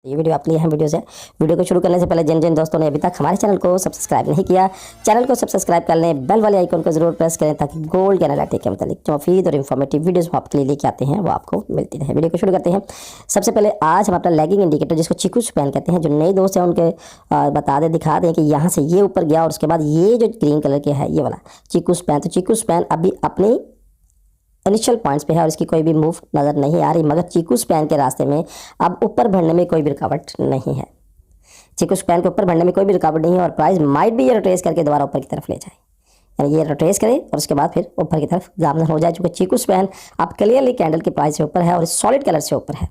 ये वीडियो आपके लिए है। वीडियो को शुरू करने से पहले जिन जिन दोस्तों ने अभी तक हमारे चैनल को सब्सक्राइब नहीं किया, चैनल को सब्सक्राइब कर लें, बेल वाले आइकन को जरूर प्रेस करें ताकि गोल्ड एनालिटिक के मतलब जो मफीद और इन्फॉर्मेटिव वीडियोस आपके लिए लेके आते हैं वो आपको मिलती रहे। वीडियो को शुरू करते हैं। सबसे पहले आज हम अपना लैगिंग इंडिकेटर जिसको चीकू स्पैन कहते हैं, जो नए दोस्त हैं उनके बता दें, दिखा दें कि यहाँ से ये ऊपर गया और उसके बाद ये जो ग्रीन कलर के है ये वाला चीकू स्पैन, तो चीकू स्पैन अभी अपनी इनिशियल पॉइंट्स पे है और इसकी कोई भी मूव नज़र नहीं आ रही, मगर चीकू स्पैन के रास्ते में अब ऊपर बढ़ने में कोई भी रुकावट नहीं है। चीकू स्पैन के ऊपर बढ़ने में कोई भी रुकावट नहीं है और प्राइस माइट भी ये रोटेस करके दोबारा ऊपर की तरफ ले जाए, यानी ये रोटेस करे और उसके बाद फिर ऊपर की तरफ गामजन हो जाए, चूँकि चीकू स्पैन अब क्लियरली कैंडल की प्राइस से ऊपर है और सॉलिड कलर से ऊपर है।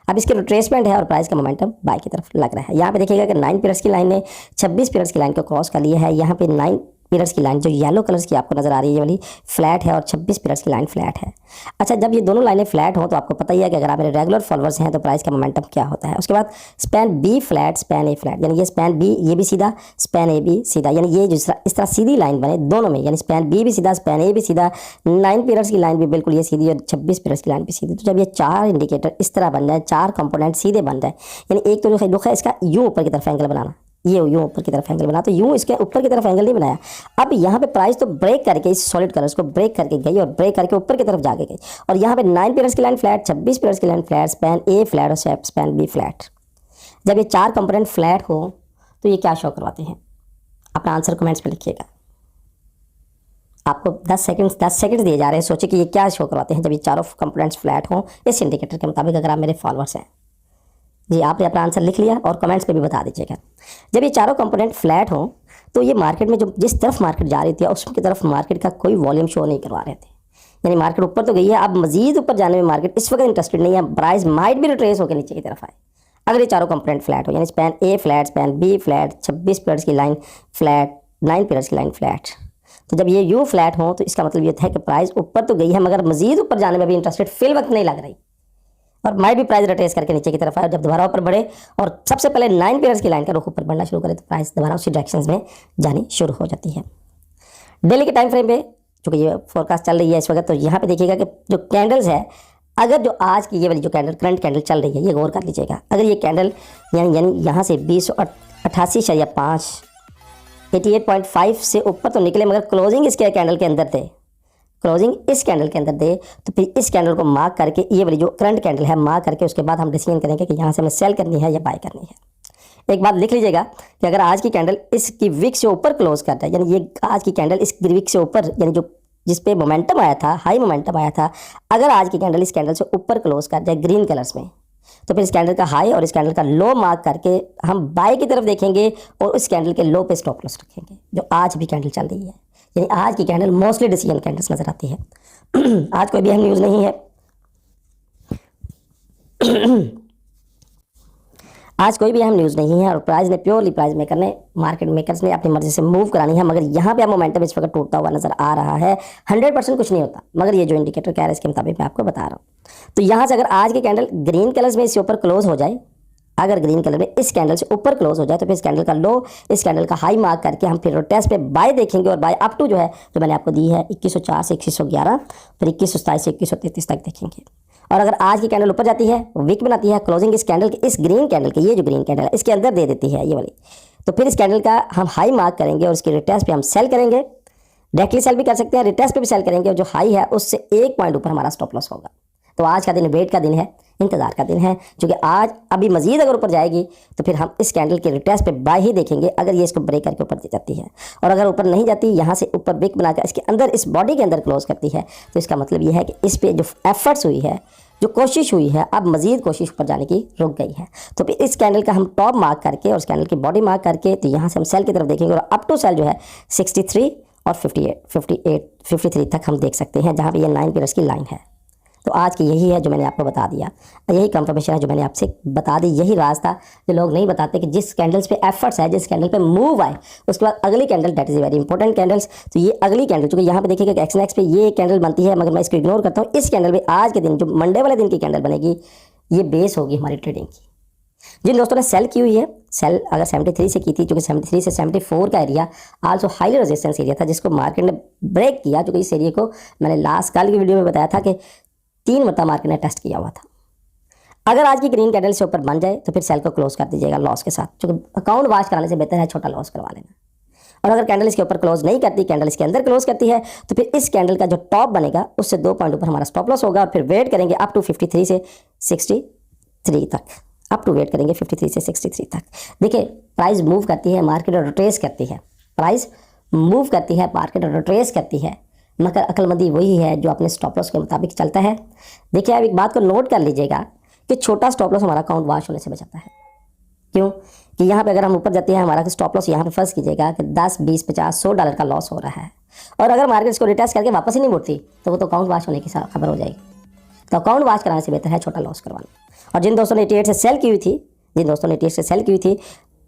अब इसके रिट्रेसमेंट है और प्राइस का मोमेंटम बाय की तरफ लग रहा है। यहाँ पे देखिएगा कि 9 पीरियड्स की लाइन ने 26 पीरियड्स की लाइन को क्रॉस कर लिया है। यहाँ पे 9 पीरियड्स की लाइन जो येलो कलर्स की आपको नजर आ रही है ये वाली फ्लैट है और 26 पीरियड्स की लाइन फ्लैट है। अच्छा, जब ये दोनों लाइनें फ्लैट हो तो आपको पता ही है कि अगर आप मेरे रेगुलर फॉलोअर्स हैं तो प्राइस का मोमेंटम क्या होता है। उसके बाद span B flat, span A flat, यानी ये स्पैन बी ये भी सीधा, स्पैन ए भी सीधा, यानी ये जिस तरह इस तरह सीधी लाइन बने दोनों में, यानी स्पैन बी भी सीधा, स्पैन ए भी सीधा, 9 पीरियड्स की लाइन भी बिल्कुल ये सीधी और 26 पीरियड्स की लाइन भी सीधी। तो जब ये चार इंडिकेटर इस तरह बन जाए, चार कंपोनेंट सीधे बन जाए, यानी एक तो जो है इसका यूं ऊपर की तरफ एंगल बनाना, ये यूं ऊपर की तरफ एंगल बना, तो यूं इसके ऊपर की तरफ एंगल नहीं बनाया। अब यहाँ पे प्राइस तो ब्रेक करके इस सॉलिड कलर्स को ब्रेक करके गई और ब्रेक करके ऊपर की तरफ जाके गई और यहाँ पे 9 पीरियड्स की लाइन फ्लैट, 26 पीरियड्स की line flat, span A flat और स्पैन बी फ्लैट। जब ये चार कंपोनेंट फ्लैट हो तो ये क्या शो करवाते हैं? अपना आंसर कमेंट्स पे लिखिएगा। आपको 10 सेकंड दिए जा रहे हैं, सोचिए कि ये क्या शो करवाते हैं जब ये चारों कंपोनेंट्स फ्लैट हों इस इंडिकेटर के मुताबिक। अगर आप मेरे फॉलोअर्स हैं जी, आपने अपना आंसर लिख लिया और कमेंट्स पे भी बता दीजिएगा। जब ये चारों कंपोनेंट फ्लैट हों तो ये मार्केट में जो जिस तरफ मार्केट जा रही थी उसकी तरफ मार्केट का कोई वॉल्यूम शो नहीं करवा रहे थे, यानी मार्केट ऊपर तो गई है, अब मजीद ऊपर जाने में मार्केट इस वक्त इंटरेस्टेड नहीं है। प्राइस माइट भी रिट्रेस होकर नीचे की तरफ आए अगर ये चारों कंपोनेंट फ्लैट हो, यानी span A flat, span B flat, 26 periods की लाइन फ्लैट, 9 पीरियड्स की लाइन फ्लैट। तो जब ये यू फ्लैट हो तो इसका मतलब ये है कि प्राइस ऊपर तो गई है मगर मजीद ऊपर जाने में भी इंटरेस्टेड फिल वक्त नहीं लग रही और माइट भी प्राइस रिट्रेस करके नीचे की तरफ आए। जब दोबारा ऊपर बढ़े और सबसे पहले 9 पीरियड्स की लाइन का रुख ऊपर बढ़ना शुरू करे तो प्राइस दोबारा उसी डायरेक्शन में जानी शुरू हो जाती है। डेली के टाइम फ्रेम पे चूँकि ये फोरकास्ट चल रही है इस वक्त, तो यहाँ पे देखिएगा कि जो कैंडल्स है, अगर जो आज की ये वाली जो कैंडल करंट कैंडल चल रही है ये गौर कर लीजिएगा, अगर ये कैंडल यानी यहाँ से 288.5 88.5 से ऊपर तो निकले मगर क्लोजिंग इसके कैंडल के अंदर थे, क्लोजिंग इस कैंडल के अंदर दे तो फिर इस कैंडल को मार्क करके ये वाली जो करंट कैंडल है मार्क करके उसके बाद हम डिसीजन करेंगे कि यहाँ से हमें सेल करनी है या बाय करनी है। एक बात लिख लीजिएगा कि अगर आज की कैंडल इसकी विक से ऊपर क्लोज करता है, यानी ये आज की कैंडल इस विक से ऊपर, यानी जो जिस पे मोमेंटम आया था, हाई मोमेंटम आया था, अगर आज की कैंडल इस कैंडल से ऊपर क्लोज कर जाए ग्रीन कलर्स में तो फिर इस कैंडल का हाई और इस कैंडल का लो मार्क करके हम बाय की तरफ देखेंगे और उस कैंडल के लो पे स्टॉप लॉस रखेंगे, जो आज भी कैंडल चल रही है। यानी आज की कैंडल मोस्टली डिसीजन कैंडल्स नजर आती है। आज कोई भी अहम न्यूज़ नहीं है, आज कोई भी अहम न्यूज़ नहीं है और प्राइस ने प्योरली प्राइस मेकर ने मार्केट मेकर्स ने अपनी मर्जी से मूव करानी है, मगर यहाँ पे अब मोमेंटम इस वक्त टूटता हुआ नजर आ रहा है। 100% कुछ नहीं होता, मगर ये जो इंडिकेटर कह रहा है इसके मुताबिक मैं आपको बता रहा हूँ। तो यहाँ से अगर आज की कैंडल ग्रीन कलर्स में इससे ऊपर क्लोज हो जाए, अगर ग्रीन कलर में इस कैंडल से ऊपर क्लोज हो जाए तो फिर इस कैंडल का लो इस कैंडल का हाई मार्क करके हम फिर टेस्ट पे बाय देखेंगे और बाय अप टू जो है जो मैंने आपको दी है 2104 से 2111, फिर 2127 से 2133 तक देखेंगे। और अगर आज की कैंडल ऊपर जाती है, विक बनाती है, क्लोजिंग इस कैंडल के इस ग्रीन कैंडल के, ये जो ग्रीन कैंडल है इसके अंदर दे देती है ये वाली, तो फिर इस कैंडल का हम हाई मार्क करेंगे और इसके रिटेस्ट पे हम सेल करेंगे। डायरेक्टली सेल भी कर सकते हैं, रिटेस्ट पे भी सेल करेंगे और जो हाई है उससे 1 पॉइंट ऊपर हमारा स्टॉप लॉस होगा। तो आज का दिन वेट का दिन है, इंतजार का दिन है, क्योंकि आज अभी मजीद अगर ऊपर जाएगी तो फिर हम इस कैंडल के रिटेस्ट पे बाय ही देखेंगे अगर ये इसको ब्रेक करके ऊपर जाती है। और अगर ऊपर नहीं जाती, यहाँ से ऊपर विक बनाकर इसके अंदर इस बॉडी के अंदर क्लोज करती है तो इसका मतलब ये है कि इस पे जो एफर्ट्स हुई है, जो कोशिश हुई है, अब मजीद कोशिश ऊपर जाने की रुक गई है। तो फिर इस कैंडल का हम टॉप मार्क करके और उस कैंडल की बॉडी मार्क करके तो यहाँ से हम सेल की तरफ देखेंगे और अप टू सेल जो है 63 और 53 तक हम देख सकते हैं, जहाँ पे ये 9 पीरियड्स की लाइन है। तो आज की यही है जो मैंने आपको बता दिया, यही कंफर्मेशन है जो मैंने आपसे बता दी, यही रास्ता जो लोग नहीं बताते कि जिस कैंडल्स पे एफर्ट्स है, जिस कैंडल पे मूव आए उसके बाद अगली candle, that is very important candles. तो ये अगली कैंडल, चूँकि यहाँ पे देखिएगा कि एक्सनेक्स पे ये कैंडल बनती है मगर मैं इसको इग्नोर करता हूँ। इस कैंडल पे आज के दिन जो मंडे वाले दिन की कैंडल बनेगी ये बेस होगी हमारी ट्रेडिंग की। जिन दोस्तों ने सेल की हुई है, सेल अगर 73 से की थी, क्योंकि 73 से 74 का area also highly resistance area था जिसको मार्केट ने ब्रेक किया, क्योंकि इस एरिया को मैंने लास्ट कल की वीडियो में बताया था कि 3 मरतबा मार्केट ने टेस्ट किया हुआ था। अगर आज की ग्रीन कैंडल से ऊपर बन जाए तो फिर सेल को क्लोज कर दीजिएगा लॉस के साथ, क्योंकि अकाउंट वॉच कराने से बेहतर है छोटा लॉस करवा लेना। और अगर कैंडल इसके ऊपर क्लोज नहीं करती, कैंडल इसके अंदर क्लोज करती है, तो फिर इस कैंडल का जो टॉप बनेगा उससे 2 पॉइंट ऊपर हमारा स्टॉप लॉस होगा और फिर वेट करेंगे अप टू 53 से 63 तक, अप टू वेट करेंगे 53 से 63 तक। देखिए प्राइस मूव करती है, मार्केट रिट्रेस करती है, प्राइस मूव करती है, मार्केट रिट्रेस करती है, मगर अक्लमंदी वही है जो अपने स्टॉप लॉस के मुताबिक चलता है। देखिए आप एक बात को नोट कर लीजिएगा कि छोटा स्टॉप लॉस हमारा अकाउंट वॉश होने से बचाता है। क्यों? कि यहाँ पे अगर हम ऊपर जाते हैं, हमारा स्टॉप लॉस यहाँ पे फर्स्ट कीजिएगा कि 10, 20, 50, $100 का लॉस हो रहा है, और अगर मार्केट इसको रिटेस्ट करके वापस ही नहीं मुड़ती तो वो तो अकाउंट वॉश होने की खबर हो जाएगी। तो अकाउंट वॉश कराने से बेहतर है छोटा लॉस करवाना। और जिन दोस्तों ने 88 से सेल की हुई थी, जिन दोस्तों ने 88 से सेल की हुई थी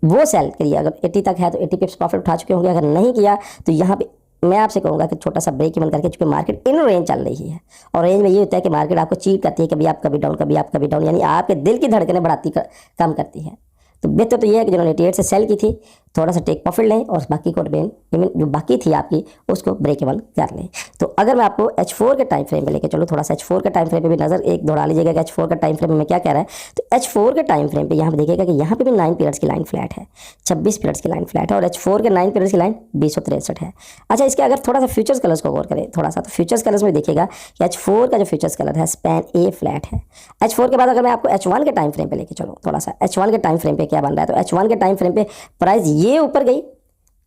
वो सेल करिए। अगर 80 तक है तो 80 पिप्स प्रॉफिट उठा चुके होंगे, अगर नहीं किया तो यहाँ पे मैं आपसे कहूँगा कि छोटा सा ब्रेक इवन करके, चूंकि मार्केट इन रेंज चल रही है और रेंज में ये होता है कि मार्केट आपको चीट करती है, कभी आप कभी डाउन, कभी आप कभी डाउन, यानी आपके दिल की धड़कनें बढ़ाती कम करती है। तो बेहतर तो ये है कि जिन्होंने 88 से सेल की थी थोड़ा सा टेक प्रॉफिट लें और बाकी को जो बाकी थी आपकी उसको ब्रेक इवन कर लें। तो अगर मैं आपको H4 के टाइम फ्रेम पे लेके चलूँ, थोड़ा सा H4 के टाइम फ्रेम पे भी नजर एक दौड़ा लीजिएगा कि H4 का टाइम फ्रेम में क्या कह रहा है। तो H4 के टाइम फ्रेम पे यहाँ पे देखिएगा कि यहाँ पे भी 9 पीरियड्स की लाइन फ्लैट है, 26 पीरियड्स की लाइन फ्लैट है और H4 के 9 पीरियड्स की लाइन 263 है। अच्छा, इसके अगर थोड़ा सा फ्यूचर्स कलर्स को गौर करें थोड़ा सा, तो फ्यूचर्स कलर्स में देखिएगा कि H4 का जो फ्यूचर्स कलर है स्पैन ए फ्लैट है। H4 के बाद अगर मैं आपको H1 के टाइम फ्रेम पे लेके चलूँ, थोड़ा सा H1 के टाइम फ्रेम पे क्या बन रहा है, तो H1 के टाइम फ्रेम पे प्राइस ये ऊपर गई,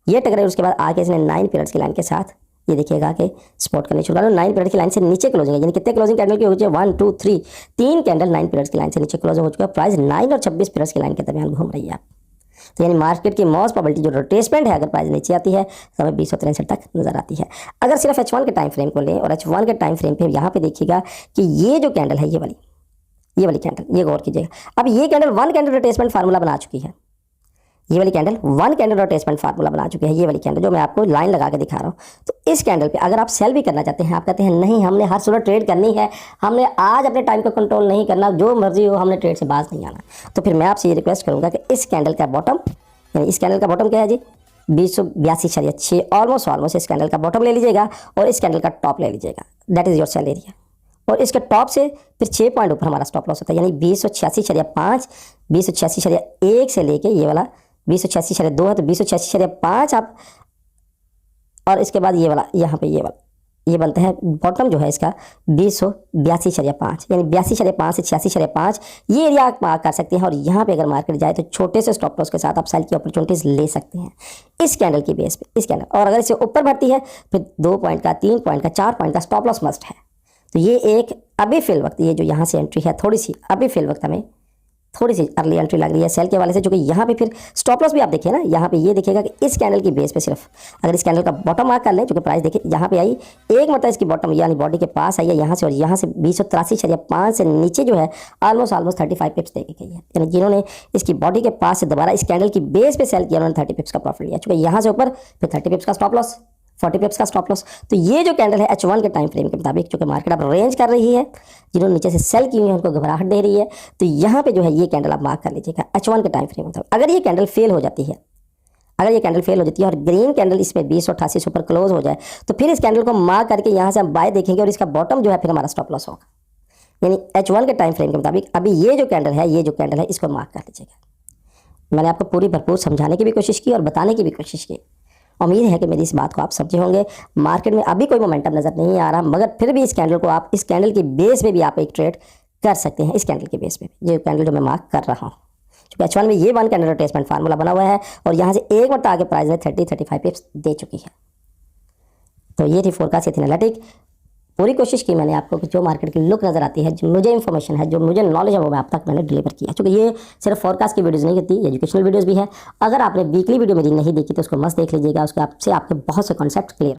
ये टकराई, उसके बाद आगे इसने 9 पीरियड्स की लाइन के साथ ये देखिएगा कि स्पॉट करने शुरू कर 9 पीरियड की लाइन से नीचे क्लोजिंग है, यानी कितने क्लोजिंग कैंडल की हो चुकी है 1 2 3 3 कैंडल 9 पीरियड्स की लाइन से नीचे क्लोज हो चुका है। प्राइस 9 और 26 पीरियड्स की लाइन के दरमियान घूम रही है। तो यानी मार्केट की मोस्ट प्रोबेबिलिटी जो रिट्रेसमेंट है, अगर प्राइस नीचे आती है तो हमें 263 तक नजर आती है। अगर सिर्फ H1 के टाइम फ्रेम को लें और H1 के टाइम फ्रेम पे यहाँ पे देखिएगा कि ये जो कैंडल है ये वाली कैंडल, ये गौर कीजिएगा। अब ये कैंडल 1 कैंडल रिट्रेसमेंट फार्मूला बना चुकी है, ये वाली कैंडल 1 कैंडल रोटेसमेंट फार्मूला बना चुकी है। ये वाली कैंडल जो मैं आपको लाइन लगा के दिखा रहा हूँ, तो इस कैंडल पे अगर आप सेल भी करना चाहते हैं, आप कहते हैं नहीं हमने हर सूरत ट्रेड करनी है, हमने आज अपने टाइम को कंट्रोल नहीं करना, जो मर्जी हो हमने ट्रेड से बाज नहीं आना, तो फिर मैं आपसे ये रिक्वेस्ट करूँगा कि इस कैंडल का बॉटम, यानी इस कैंडल का बॉटम क्या है जी 282.6, ऑलमोस्ट इस कैंडल का बॉटम ले लीजिएगा और इस कैंडल का टॉप ले लीजिएगा, that is your sell area. और इसके टॉप से फिर 6 पॉइंट ऊपर हमारा स्टॉप लॉस होता है, यानी 286.5, 286.1 से लेके ये वाला 286.2 है, तो 286.5 आप, और इसके बाद ये वाला यहाँ पे ये बनता है बॉटम जो है इसका 282.5, यानी 82.5 से 86.5 ये एरिया आप मार्क कर सकते हैं। और यहाँ पे अगर मार्केट जाए तो छोटे से स्टॉप लॉस के साथ आप सेल की अपॉर्चुनिटीज ले सकते हैं इस कैंडल की बेस पे, इस कैंडल। और अगर इसे ऊपर बढ़ती है फिर 2 पॉइंट का, 3 पॉइंट का, 4 पॉइंट का स्टॉप लॉस मस्ट है। तो ये एक अभी फिल वक्त, ये जो यहाँ से एंट्री है थोड़ी सी अभी फिल वक्त हमें थोड़ी सी अर्ली एंट्री लग रही है सेल के वाले से, क्योंकि यहाँ पे फिर स्टॉप लॉस भी आप देखिए ना, यहाँ पे ये देखिएगा कि इस कैंडल की बेस पे सिर्फ अगर इस कैंडल का बॉटम मार्क कर लें, क्योंकि प्राइस देखिए यहाँ पे आई एक मतलब इसकी बॉटम यानी बॉडी के पास आई है यहाँ से, और यहाँ से 283.5 से नीचे जो है ऑलमोस्ट 35 पिप्स दे गई है, यानी जिन्होंने इसकी बॉडी के पास से दोबारा इस कैंडल की बेस पे सेल किया उन्होंने 30 पिप्स का प्रॉफिट लिया, चूँकि यहाँ से ऊपर फिर 30 पिप्स का स्टॉप लॉस, 40 पिप्स का स्टॉप लॉस। तो ये जो कैंडल है H1 के टाइम फ्रेम के मुताबिक, चूंकि मार्केट अब रेंज कर रही है, जिन्होंने नीचे से सेल की हुई है उनको घबराहट दे रही है, तो यहाँ पे जो है ये कैंडल आप मार्क कर लीजिएगा H1 के टाइम फ्रेम मुताबिक। अगर ये कैंडल फेल हो जाती है, अगर ये कैंडल फेल हो जाती है और ग्रीन कैंडल इसमें 288 से ऊपर क्लोज हो जाए, तो फिर इस कैंडल को मार्क करके यहाँ से हम बाय देखेंगे और इसका बॉटम जो है फिर हमारा स्टॉप लॉस होगा, यानी H1 के टाइम फ्रेम के मुताबिक अभी ये जो कैंडल है इसको मार्क कर लीजिएगा। मैंने आपको पूरी भरपूर समझाने की भी कोशिश की और बताने की भी कोशिश की। उम्मीद है कि मेरी इस बात को आप समझे होंगे। मार्केट में अभी कोई मोमेंटम नज़र नहीं आ रहा, मगर फिर भी इस कैंडल को आप, इस कैंडल की बेस पे भी आप एक ट्रेड कर सकते हैं, इस कैंडल की बेस पे, ये कैंडल जो मैं मार्क कर रहा हूँ। क्योंकि H1 में ये 1 कैंडल रोटेसमेंट फार्मूला बना हुआ है और यहाँ से एक मरतबा आगे प्राइस में 30-35 पिप्स दे चुकी है। तो ये थी फोरकास्ट, ये थी एनालिटिक। पूरी कोशिश की मैंने आपको कि जो मार्केट की लुक नज़र आती है, जो मुझे इन्फॉर्मेशन है, जो मुझे नॉलेज है, वो मैं आप तक मैंने डिलीवर किया। क्योंकि ये सिर्फ फोरकास्ट की वीडियोस नहीं होती, एजुकेशनल वीडियोस भी है। अगर आपने वीकली वीडियो मेरी नहीं देखी तो उसको मस्त देख लीजिएगा, उसके आपसे आपके बहुत से कॉन्सेप्ट क्लियर